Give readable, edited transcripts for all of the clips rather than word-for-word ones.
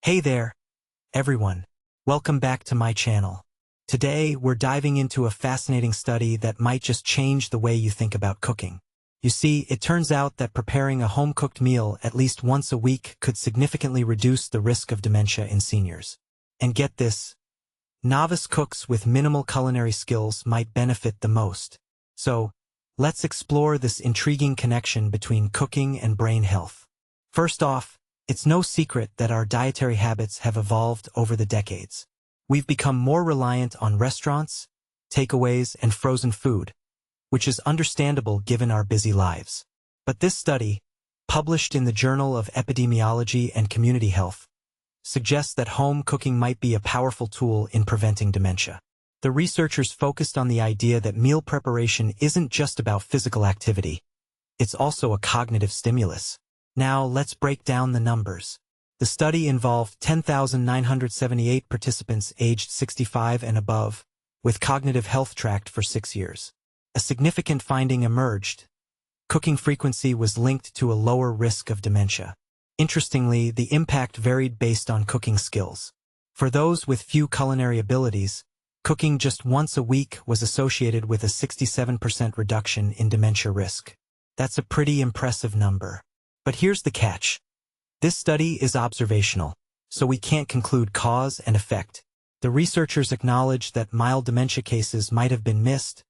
Hey there, everyone. Welcome back to my channel. Today, we're diving into a fascinating study that might just change the way you think about cooking. You see, it turns out that preparing a home-cooked meal at least once a week could significantly reduce the risk of dementia in seniors. And get this, novice cooks with minimal culinary skills might benefit the most. So, let's explore this intriguing connection between cooking and brain health. First off, it's no secret that our dietary habits have evolved over the decades. We've become more reliant on restaurants, takeaways, and frozen food, which is understandable given our busy lives. But this study, published in the Journal of Epidemiology and Community Health, suggests that home cooking might be a powerful tool in preventing dementia. The researchers focused on the idea that meal preparation isn't just about physical activity, it's also a cognitive stimulus. Now, let's break down the numbers. The study involved 10,978 participants aged 65 and above, with cognitive health tracked for 6 years. A significant finding emerged. Cooking frequency was linked to a lower risk of dementia. Interestingly, the impact varied based on cooking skills. For those with few culinary abilities, cooking just once a week was associated with a 67% reduction in dementia risk. That's a pretty impressive number. But here's the catch. This study is observational, so we can't conclude cause and effect. The researchers acknowledged that mild dementia cases might have been missed,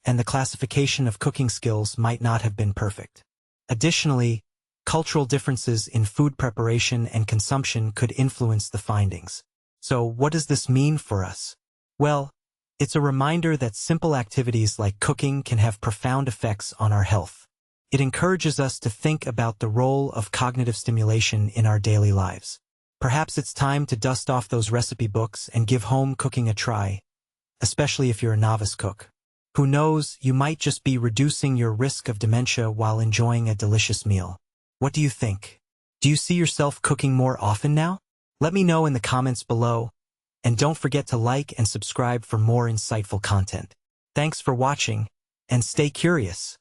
and the classification of cooking skills might not have been perfect. Additionally, cultural differences in food preparation and consumption could influence the findings. So what does this mean for us? Well, it's a reminder that simple activities like cooking can have profound effects on our health. It encourages us to think about the role of cognitive stimulation in our daily lives. Perhaps it's time to dust off those recipe books and give home cooking a try, especially if you're a novice cook. Who knows, you might just be reducing your risk of dementia while enjoying a delicious meal. What do you think? Do you see yourself cooking more often now? Let me know in the comments below, and don't forget to like and subscribe for more insightful content. Thanks for watching, and stay curious.